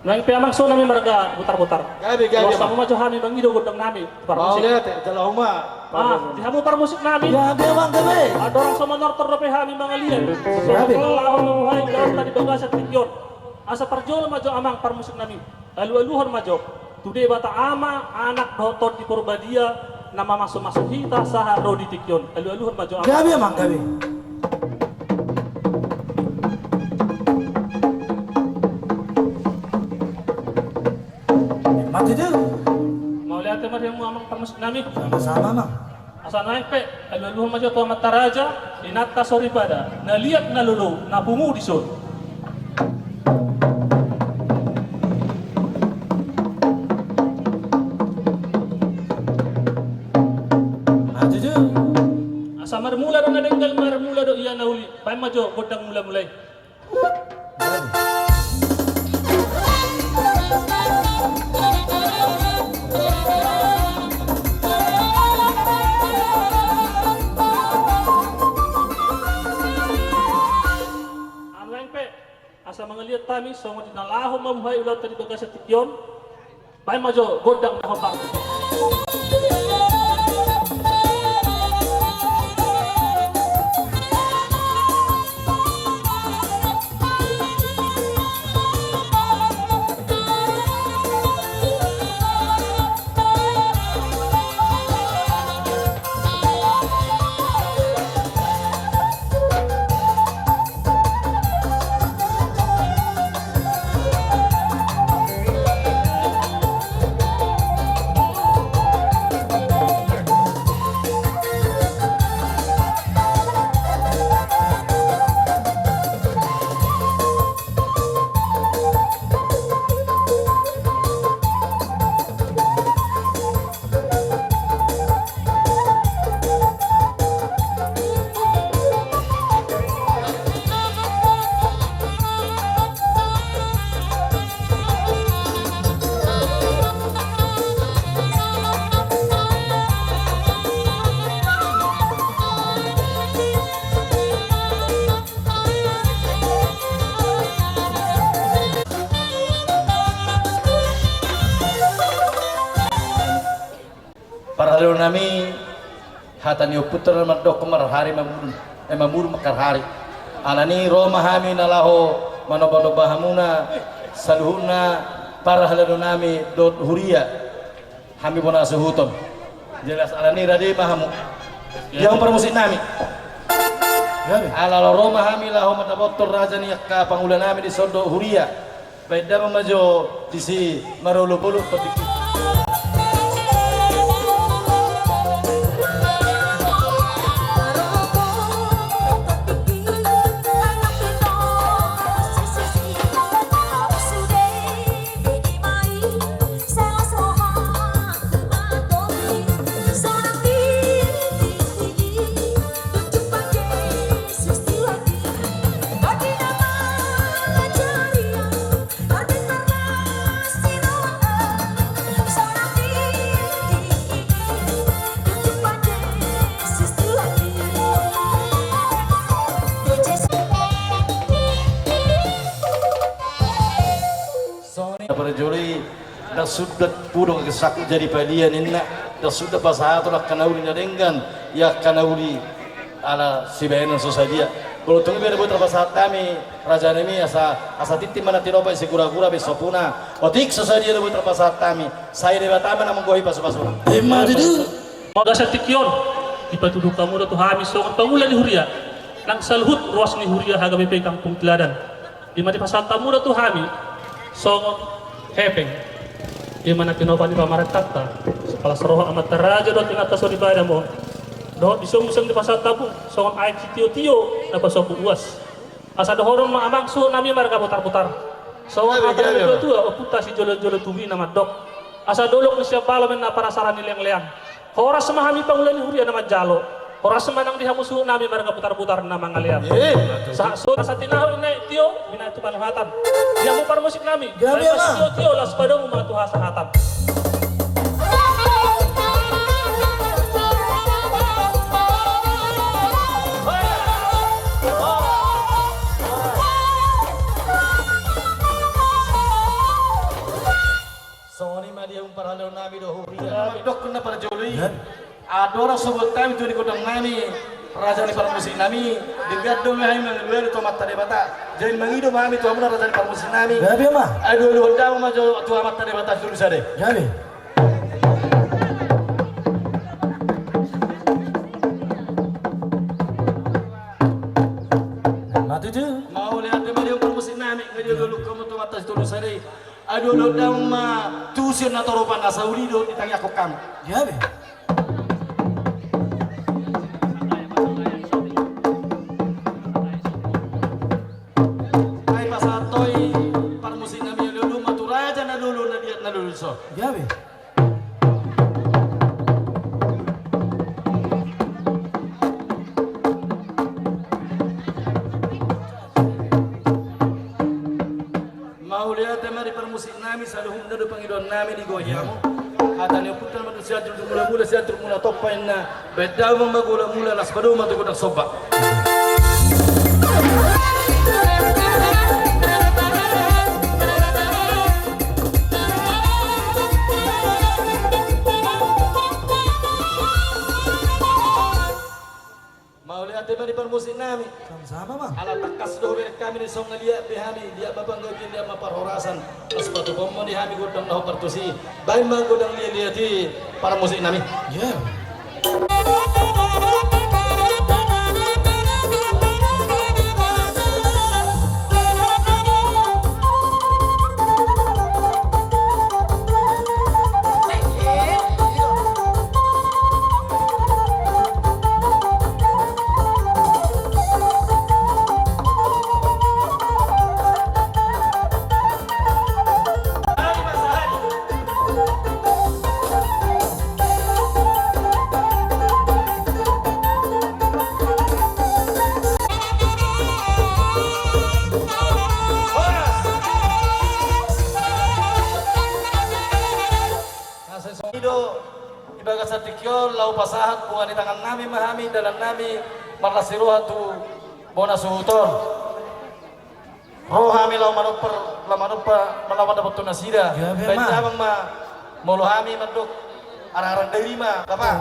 Nang piamang so nami marga putar-putar. Gabi. Sama maju kami bang ido godang nami par Mau musik. lihat jalan rumah. Di hamu par musik nami. Gabi bang gabi. Ada orang sama nortor dope kami bang alien. Gabi. Allah mabuhay dalam tadi bagasa tikyon. Asa parjol maju amang par musik nami. Alu-aluhan maju. Today bata ama anak dotot di Purbadia nama masuk hita saha do di tikyon. Alu-aluhan maju amang. Gabi bang gabi. Mati dulu. Mau lihat tempat yang amang par musik nami. Sama-sama bang. Asa naik pe, alu-aluhan maju tuh mataraja, inata sorry pada, naliat nalulu, napumu di sur. Mati dulu. Asa marmula do nadenggal marmula do iya nauli, pai maju godang mulai. Asa mangaliat tami so mo dinalaho mabuhay ulaw tadi bagasa tikyon bay majo godang na hopak. Paralo nami hatani putra madok kemar hari mamur makar hari. Alani Roma hami nalaho manobodo bahamuna saluhuna para halado nami dot huria hami bona sehuton. Jelas alani rade mahamu. Yang permusik nami. Alalo Roma hami laho madabotor raja ni ka pangulan nami di sondo huria. Beda mamajo disi marolo bolu todik. Joli dah sudah puro kesak jadi padian inna dah sudah bahasa itulah kanauli nadenggan ya kanauli ala sibena sosadia kalau tunggu biar buat bahasa kami raja nemi asa titi mana tiroba isi gura-gura besopuna otik sosadia buat bahasa kami saya dewa taman namun gohi pasu-pasuna Mati dulu. Magasa tikyon ipatuduk kamu do hami so pangulan ni huria nang salhut ruas ni huria haga bepe kampung teladan di mati pasal tamu do hami so hepeng di mana tinoba ni pamarat kata kepala seroh amat teraja do tinata so di pada mo do disung-sung di pasal tabu so ai tio na pasoku uas asa do horon ma amang so nami marga putar-putar so apa itu puta si jolo-jolo tubi nama dok asa dolok ni siapa lamen na para saran ni leang-leang horas semahami pangulan ni huria nama jalo horas semanang di hamusu nami marga putar-putar nama ngalian sa so sa tinaho ni tio bina itu panahatan dia mo para musik nami Gabi ama. Tio las padong matuha sa hatam. yung paralaw namin do Huria. Dok na para Juli. Yan. Adora sebut kami tu di kodang nami. Raja ni parmusi nami. Digat dong hai mengeluar itu mata de bata. Jadi mengido mami tu amna raja ni parmusi nami. Gabi ama. Aduh lu dah maju tu mata de bata dulu sare. Gabi. Matuju. Mau lihat dia dia parmusi nami. Ngadio dulu kamu tu mata dulu sare. Aduh lu dah ma tusian atau rupa nasauri do ditanya aku kam. Gabi. Ay pasatoy parmusi nami lulu maturaja na lulu na diat na lulu so. Gabi. Mau lihat tema di permusik nami saluhum dadu pangidon nami di goyamu. Atan yang putar manusia juru mula-mula siya mula topain na beda mula las badu matu kodak soba. Mau lihat tema di permusik nami. Sama mama. Ala takas do benek kami di song nalia behami dia babang gajin dia maparhorasan sepatu bommo di hami godang naho partusi bain mang godang lihat di para musik nami. Ya. Ibaga sa tikyo, lau pasahat, bukan di tangan nami mahami, dalam nami marlasiruha tu bona suhutor. Rohami lau manuper, melawan dapat tu nasida. Ya, Baik memang. abang ma, molohami manduk arah-arah dari ma, bapak.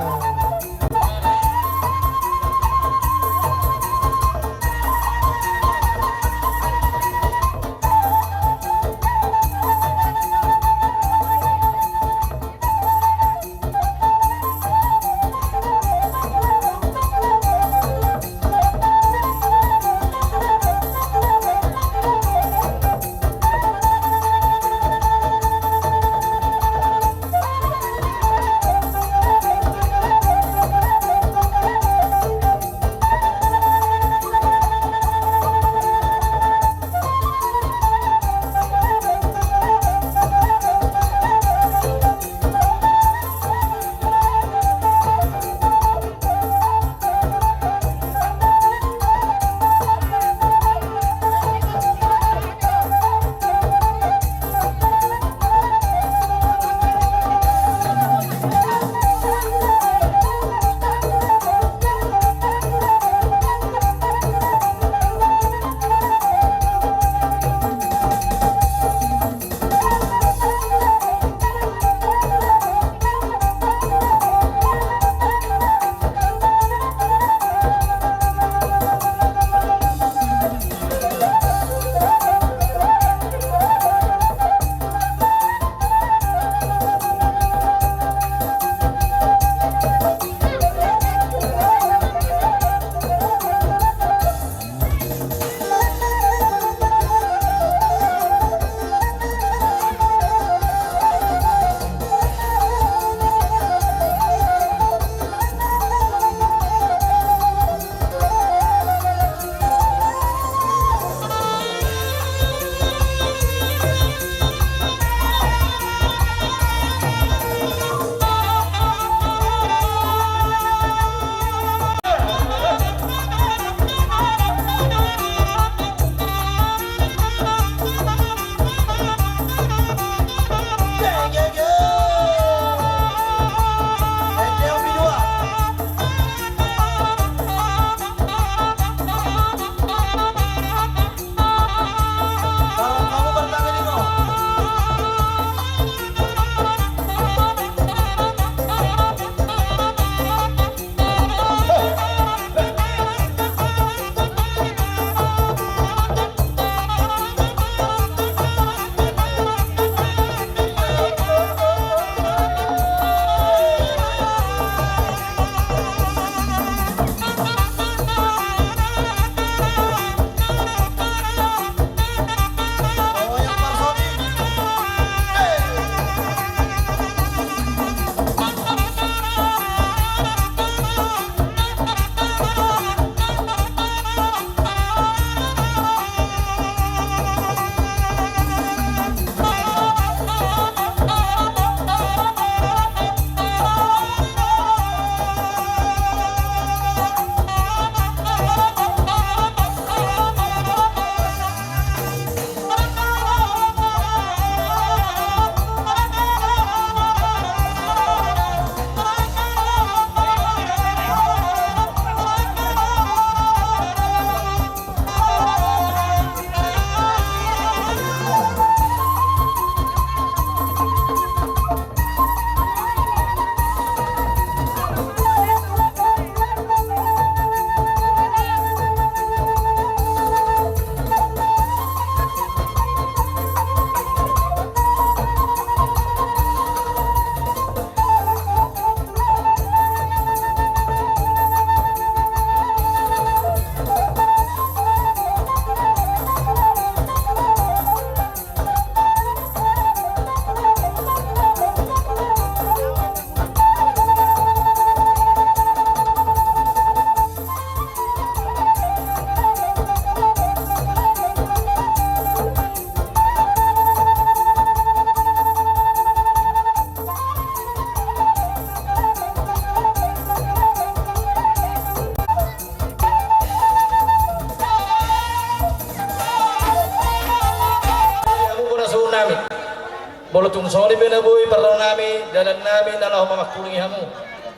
tung sori bena boy perlu nami dalam nami nalah mamakulingi hamu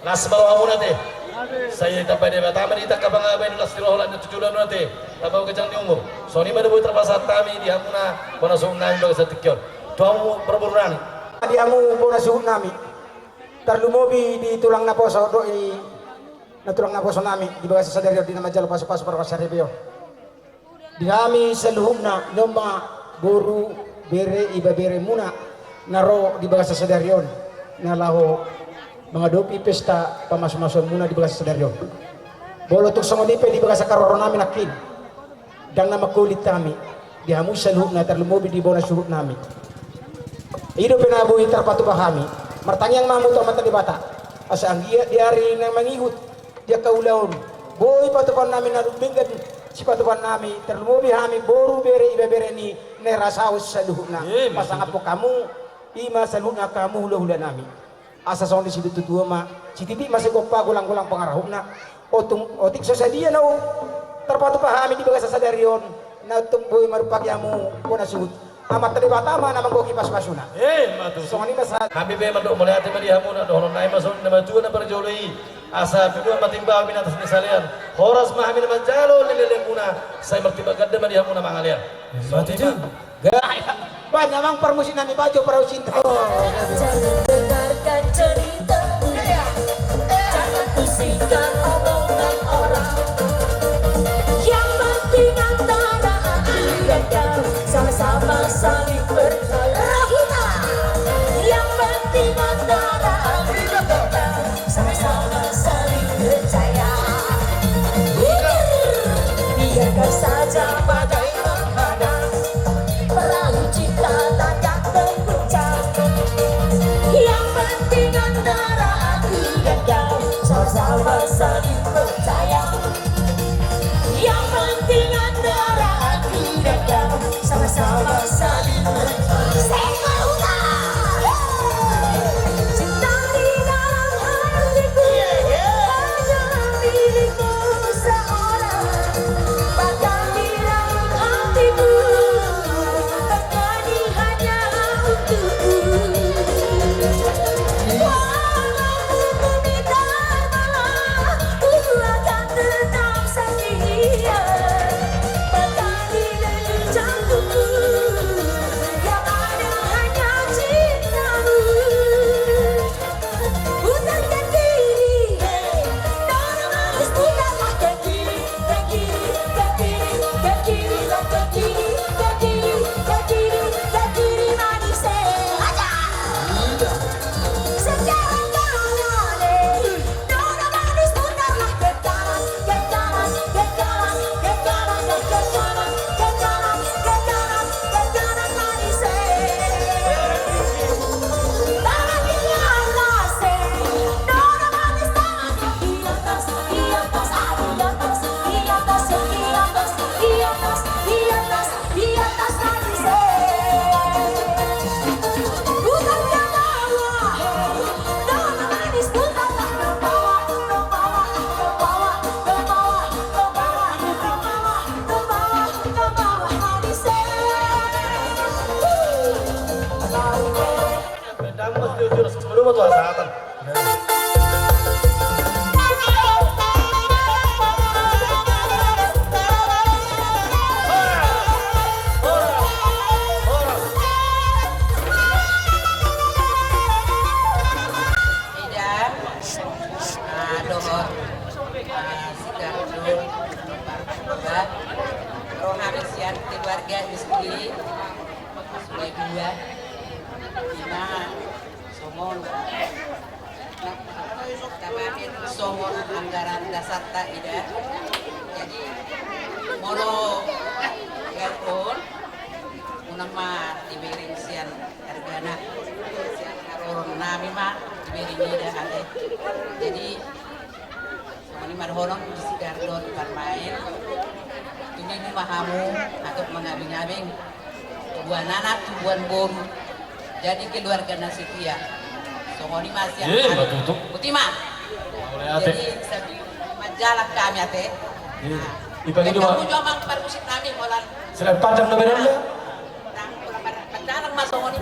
las baru hamu nate saya tak pada batama di tak kabang abai las tirohlan itu tujuan nate tabau kecang di umur sori bena boy terbasar kami di hamuna bona sung nami bagi setikyon tuamu perburuan di hamu bona sung nami terlumobi di tulang naposo doi na tulang naposo nami di bawah sasadari di nama jalo pasu-pasu perwasari bio di kami seluhna nyomba guru bere iba bere muna naro di bawah sasadarion nalaho menghadapi pesta pamasu-masuan muna di bawah sasadarion bolo tuk songodipe di bawah sakaroro nami nakin dan nama kulit kami di hamu seluhna terlumobi di bawah surut nami hidup penabu terpatu bahami martanyang mamu to mata di bata asa anggia di hari nang mangihut dia kaulaon boy patupan nami narubinggan si patupan nami terlumobi hami boru bere iba bere ni nerasaus saluhna pasang apo kamu ima saluhna kamu hula-hula nami asa song di situ tutua ma si titik masih gopa gulang-gulang pengarahuna otik sosadia nau terpatu pahami di bagasa sadarion na tumboy marupagyamu kuna suhut amat tadi batama na manggoki pas-pasuna matu song ni masa kami be mandok melihat mari hamu na dohon nai masun na maju na perjolei asa pidua matimba min atas misalian horas mah min manjalo lelelenguna saya mertiba gadda mari hamu na mangalian Matuju. banyak mang permusinan di baju perahu cinta Dengarkan cerita jangan pusingkan omongan orang. Yang penting antara aku dan kau sama-sama saling percaya. Yang penting antara aku dan kau sama-sama saling percaya. Biarkan saja badai menghadang perahu cinta takkan terguncang. Yang penting antara aku dan kau sama-sama saling percaya. Yang penting antara aku dan kau sama-sama saling percaya. Cinta di dalam hatiku hanya milikmu seorang. Bahkan di dalam hatiku terjadi hanya untukku. Walaupun meminta maaf, ku akan tetap setia. Bahkan di dalam jantungku yang ada hanya cintamu. Putarkan diri, nona manis putarlah ke kiri, ke kiri, ke kiri, ke kiri, ke kiri, ke kiri, ke kiri, ke kiri manis aja. Sekarang kanan, nona manis putarlah ke kanan, ke kanan, ke kanan, ke kanan, ke kanan, ke kanan, ke kanan, ke kanan manis. Tangan di atas, nona manis tangan di atas, di atas, di atas, di atas, di atas, di atas, di atas, di atas manis. Putar ke bawah, nona manis putarlah ke bawah, ke bawah, ke bawah, ke bawah, ke bawah, ke bawah, ke bawah, ke bawah manis. Pedang mas jujur sebelum itu asatan. Ida, dohor, sikap dulu, rohani sian keluarga istri, sudah dua, lima, somon, kabarin somon anggaran dasar tak Ida, jadi moro telepon, unang mah dibering sian hargana, sian karoron nami mah dibering Ida ade, jadi ini marhorong di Sigardo parmain, ini mahamu atau mengabing-abing, tubuhan anak, tubuhan boru, jadi keluarga Nasitia. Songoni masih Betul. Utima. Jadi sabi majalah kami ate. Ipang itu Kamu juga mang permusik kami molan. selain panjang lebaran ya. Nang pacaran mas Songoni.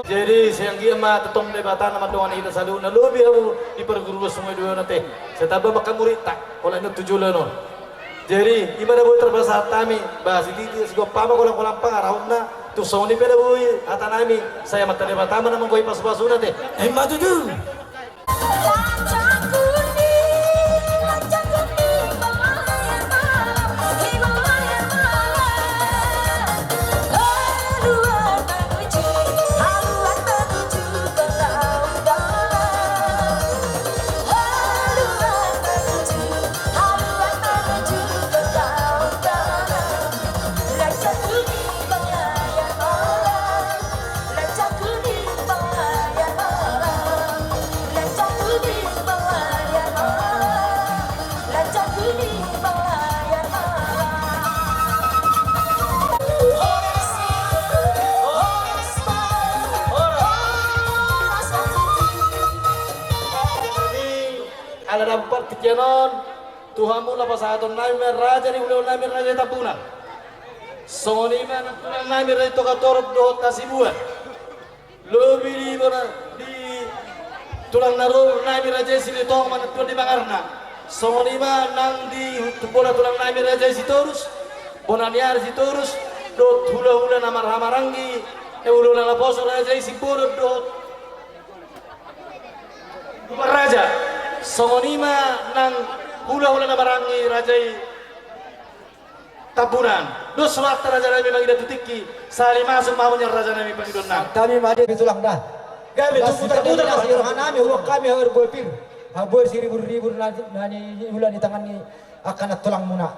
Jadi siang dia mah tetong debatan nama doang kita selalu na lebih aku di perguru semua dua nanti. Saya tambah makan murid tak. Kalau ini 7 leno. Jadi gimana boleh terbesar kami bahas itu sego pama kolam pangarahun na tu soni peda boleh hata nami saya mata debatan nama boleh pas nanti. Maju tu. Lancang kuning, lancang kuning, bahaya malam, bahaya malam. Haluan menuju ke laut dalam. Haluan menuju ke laut dalam. Lancang kuning, bahaya malam, lancang kuning, bahaya malam. Lancang kuning bahaya malam, lancang kuning bahaya malam. Ala dapat kecenon Tuhan mula pasaton nami raja ni ulah nami raja tapunan. Soni mana tulang nami raja toka torop dohot kasibuan. Lebih di tulang naruh nami raja sini tong mana tuan di bangarna. Soni mana nang di bola tulang nami raja si torus. Bonaniar si torus. Dot hula nama ramarangi. Ulah nala poso raja si borot dot. Raja. Songonima nang hula-hula na barangi rajai tabunan. Dos waktu raja nami mangida tutiki sali masuk maunya raja nami pangidon nang. Kami madi bitulang dah. Gabe tu putar-putar Dah mas. siruhan kami, huwag kami harus berpir. Habur si ribur-ribur nani ulan di tangan ni akan at tulang muna.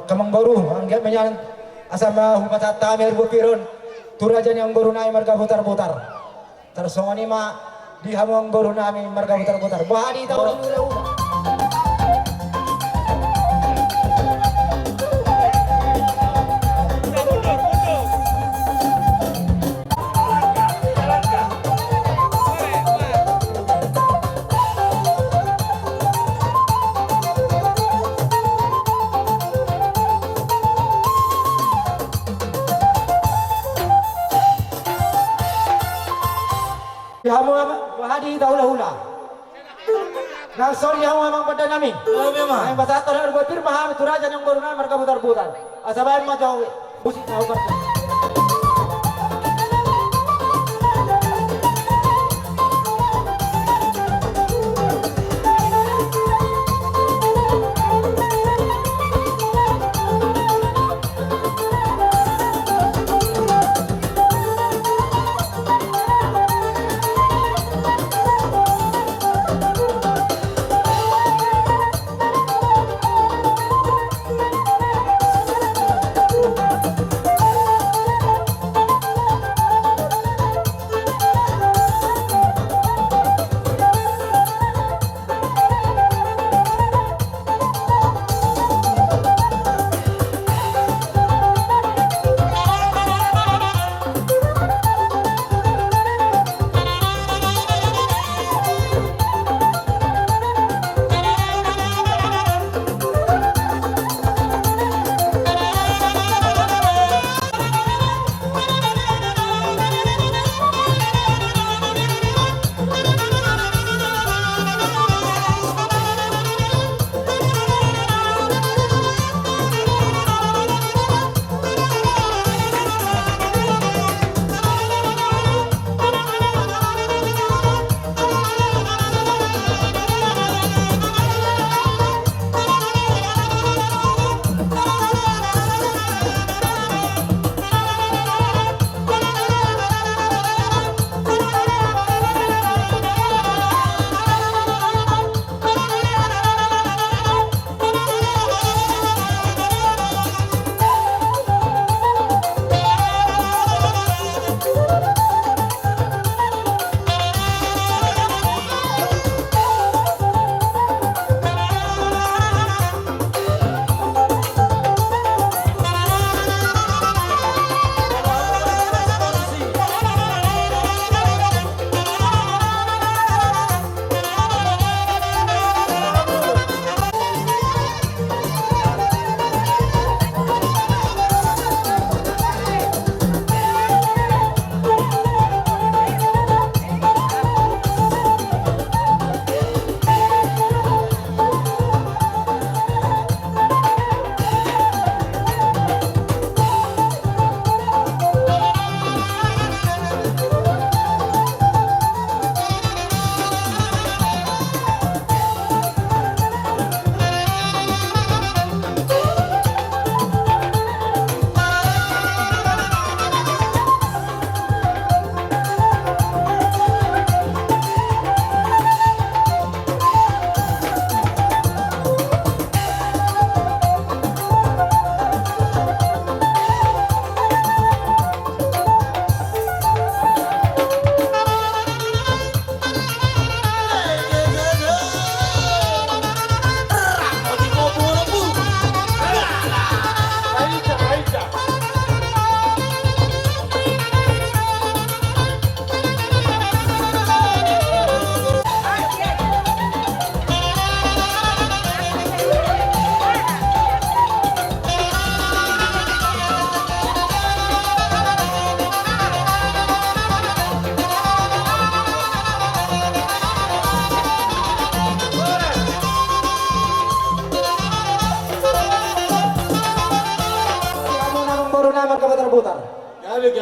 Kamang baru, ang ganyan asama hupat kami harus berpiron. Turajan yang baru naik marga putar-putar. Tersongoni ma di hamang baru nami marga putar-putar. Bahadi tahu Hamu bahadi hula. Nah sorry hamu memang pada nami. Memang. Yang batator harus berpir maham turajan yang baru nami marga putar-putar. Asabayan mah jauh. Musik tahu kan.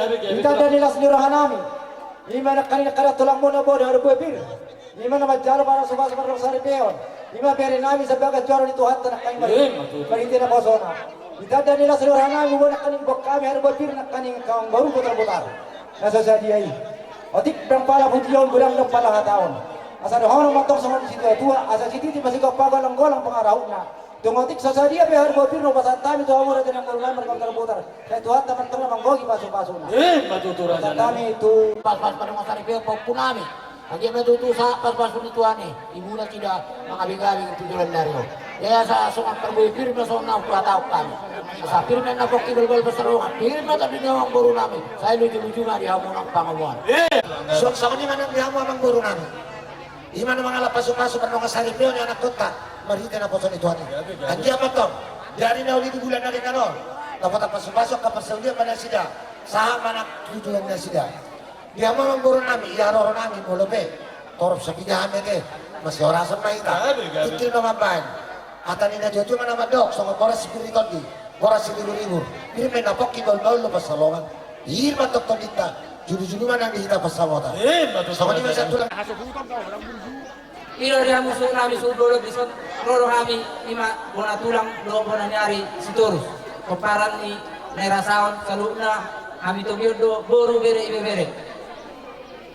Kita ada nilas nyurahan nami. Imana kanina kada tulang muna bodo ada gue pir. Imana majalo para subas para sari peon. Ima pere nami sebagai juara di Tuhan tanah kami beri na kosona. Kita ada nilas nyurahan nami bodo kanin bok kami ada gue pir nak kanin kawan baru putar-putar. Nasa sa dia ini. Otik berang pala putiyon berang ng pala tahun. Asa dohono matong sama di situ tua asa situ masih kau pagalang golang pengarahuna. Tungotik sa dia behar gue pir no pasal tami tu amor ada yang berulang mereka putar. Saya Tuhan teman-teman manggogi pasu-pasuna. Matutura Kami itu pas-pas pada masa ripeo pau nami. Hanya metutu sa pas-pas pun itu ane. Ibu na tidak mengabi-gabi itu jalan dari lo. Ya sa sungang terbuih firme so na tau kami. Sa firme na kok kibel-bel beseruan. Firme tapi nyawang baru nami. Saya lucu-lucu na dihamu ng pangamuan. So sa kanina nang dihamu ang baru nami. Di mana mengalap pasok-pasok ang mga saripeo ni anak kota. Marita na po sa nito ane. Andiyan pa to. Dari na ulit bulan na rin ano. Dapat ang pasok-pasok kapag sa ulit pa na sila. Sa manak tujuan na sila. Dia memang burung nami, ya orang nami mulu be. Torop sakinya ame ke, masih orang semaita. Itu nama ban. Atan ini dia cuma nama dok, sama boras spiritual di, boras 1.000. Ini menapok kibal bau lo pasalongan. Ini matok tolita, juru-juru mana yang dihita pasalota. Sama ini masih tulang. Iro dia musuh nami sudah bisa roro kami lima bona tulang dua bona nyari siturus keparan ni nerasawan saluna kami to biodo boru bere ibe bere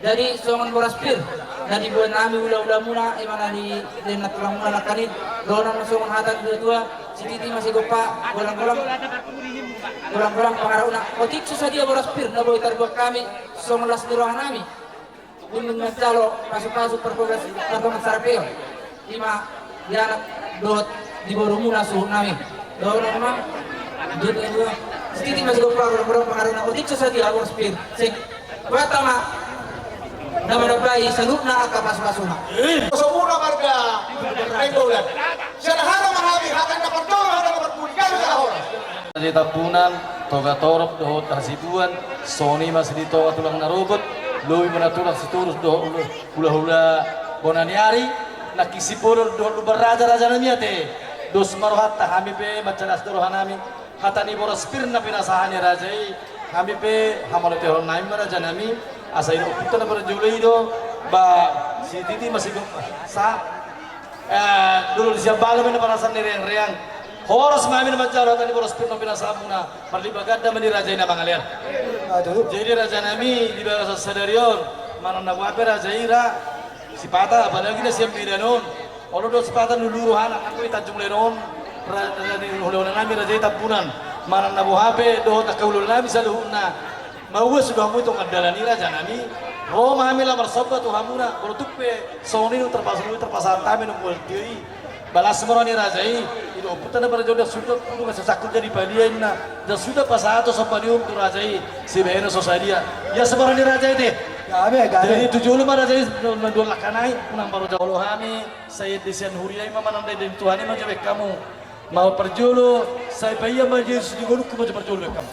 jadi songon boras pir dari bulan nami ula muna imana di dena tulang muna kanit dona masongon hatan dua sititi masih gopa golang pengarahuna otik susah dia boras pir na boy tarbo kami songon las dirohan nami Gunung Mencalo masuk-masuk perpogasi pertemuan sarpeo lima dianak dot di baru muna suhu nami dona memang dua sedikit masih gopa orang pengaruh otik sesuatu awal speed sing pertama nama dapai salutna aka pas-pasuna Semua warga Enggolan. Sederhana memahami akan dapat dorong dan dapat publikasi secara orang. Di tapunan, toga torop dohot hasibuan, Sony masih di toga tulang narobot, Lui menatulang siturus doh hula-hula bonaniari, nakisipulur doh beraja-raja namiate, dos marohat tahami pe macanas dorohan nami, hatani boros pirna pinasahani rajai, kami pe hamalote hon naim raja nami, asai do kita na berjulai do, ba si titi masih sa, dulu siap bala mana parasan reang-reang. Horos mami na mancaro tani boros pirno pinasabuna parlibagadda mani raja ina bangalian. Jadi raja nami di bawah sadarion mana na wape raja ira sipata padahal kita siap biranon. Olo do sipata nuluruhan aku itajung lenon raja ni hulona nami raja tapunan mana na wape do takaulul nami saluhuna. Mau sudah mu itong adalani raja nami. Oh mami la marsabba tu hamuna bolutupe soni terpasang tami no boltioi. Balas semua ni rajai itu putana berjodoh sudah kudu masih sakit jadi palian na dan sudah pasato sampanium tu rajai si behena sosadia ya semua ni rajai deh jadi 75 rajai dua lakanai unang baru jauh kami saya desain huriai mama nandai dan Tuhan ini macam kamu mau perjolo saya bayar majlis di goluk macam perjolo kamu.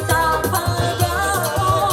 Tak pada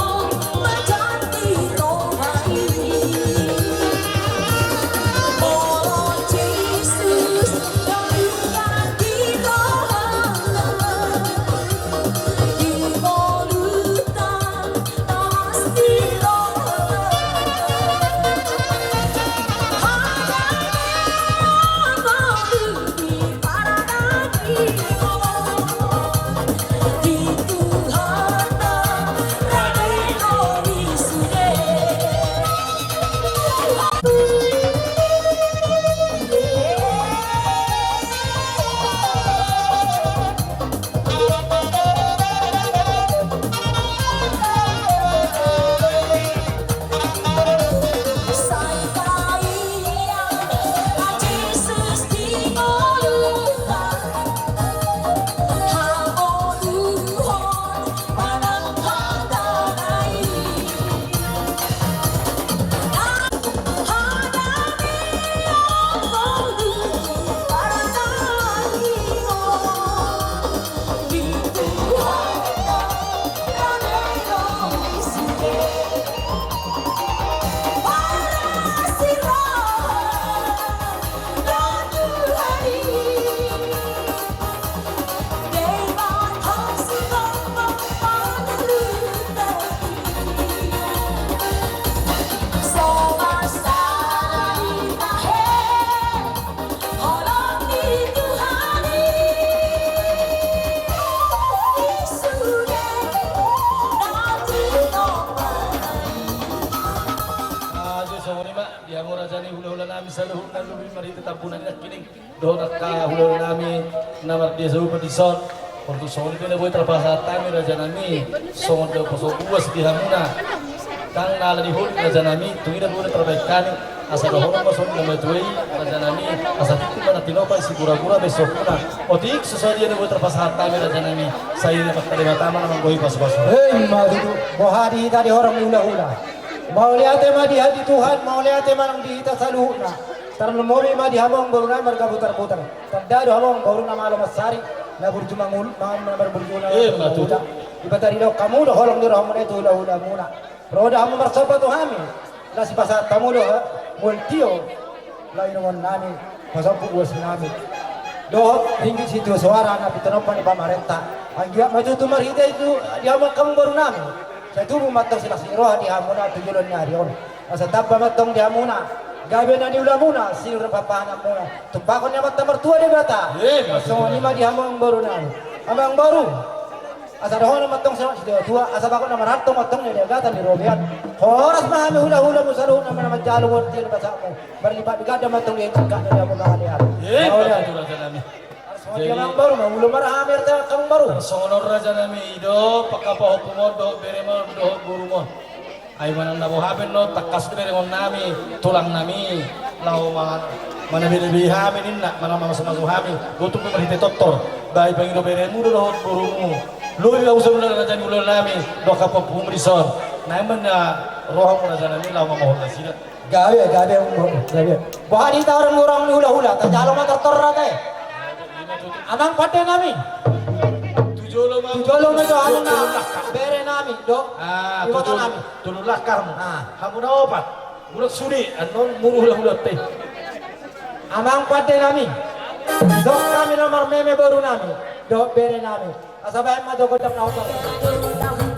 ni hula-hula nami sa luhut na lubi marito tapunan na kining doon at ka hula-hula nami na marti sa upa dison porto soni pina boy trapasa tami raja nami songon daw po so uwas di hamuna kang nala di huli raja nami tungira boy trabaikan asa rohong mason na majuai raja nami asa titik na tinopay si gura-gura besok na otik sesuai na boy trapasa tami raja nami saya na pagkalima tama naman boy pas-pas. Hei, madu, mohadi tadi orang hula-hula. Mau lihat tema di hati Tuhan, mau lihat tema yang dihita saluhna. Terlemobi ma di hamong boruna marga putar-putar. Terdadu hamong boruna malam masari. Na berjumangul, na berjuna. Matu. Ibatari do kamu do holong di rohmu itu hula-hula muna. Roda hamu marsopa tu hami. La si pasat tamu do multio. Lain ngon nami, pasapu uas nami. Do hinggi situ suara na pitanopan di pamarenta. Anggia maju tu marhida itu di hamong kamu baru nami. Saya tubuh matang sila siroha di hamuna tujulan nyarion. Asa tapa matang di hamuna. Gabi na di ulamuna silur papahanap muna. Tupakon niya mata mertua di bata. So lima di hamong baru na. Hamong baru. Asa dohon na matang sila sido tua. Asa bakon na marantong matang ni gatan di robian. Horas mahami hula-hula mo sa roon naman na magjalong tiyan basa mo. Berlipat gada matang di tangka na di hamong kahalian. Matu raja nami. Jadi hamong baru mau lumar hamir ta kang baru. Sonor raja nami ido pakapaho pumodo beremo do burumo ay manang nabuhaben no takas beremo nami tulang nami lau mana belebi hamin inna mana masuk hamin gutuk merhite tottor dai pangido beremo do burumo lui lau sebelum raja ni ulo nami do kapaho pumrison naiman na roham raja nami lau mamahon na sila gawe. Bahari ta orang hula-hula terjalong na tertorra kay. Amang pate nami. Tujolo na do hamon na bere nami do. Iwata nami. tulul lakar mo hamuna opat budak suri anon muruh hula teh Amang pate nami. Do kami nomor meme baru nami. Do bere nami. Asabay ma do kodam na hotel. Yang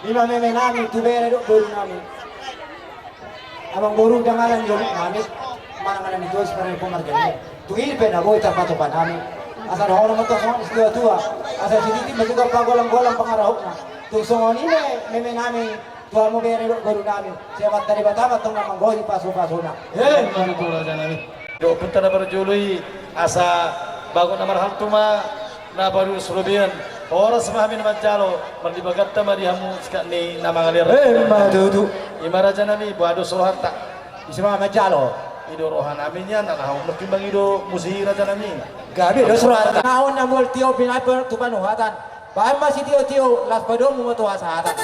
Lima meme nami tu bere dok baru nami. Abang baru jangan jom nami. Mana mana ni dos para pemarga. Tu irpe na boy tapat pa nami. Asal orang motor semua istiwa tua. Asal sini masih kau pagolang-golang pengarahuk na. Tu songon ini meme nami. Tua mo bere dok baru nami. Siapa dari batama tong namang gohi pasu-pasu na. Mana tu raja nami. Do punta na berjului asa bangun amar hal tuma na baru Slobian. Orang semua min majalo berlibagat mari hamu sekat ni nama ngalir. Madudu. Ima raja nami buado sorohan tak. Isma majalo. Ido rohan aminnya nak hamu bertimbang ido musi raja nami. Gabi do surat. Naon na mul tio pinai per tu panuhatan. Bahkan masih tio las padong mo to asahatan.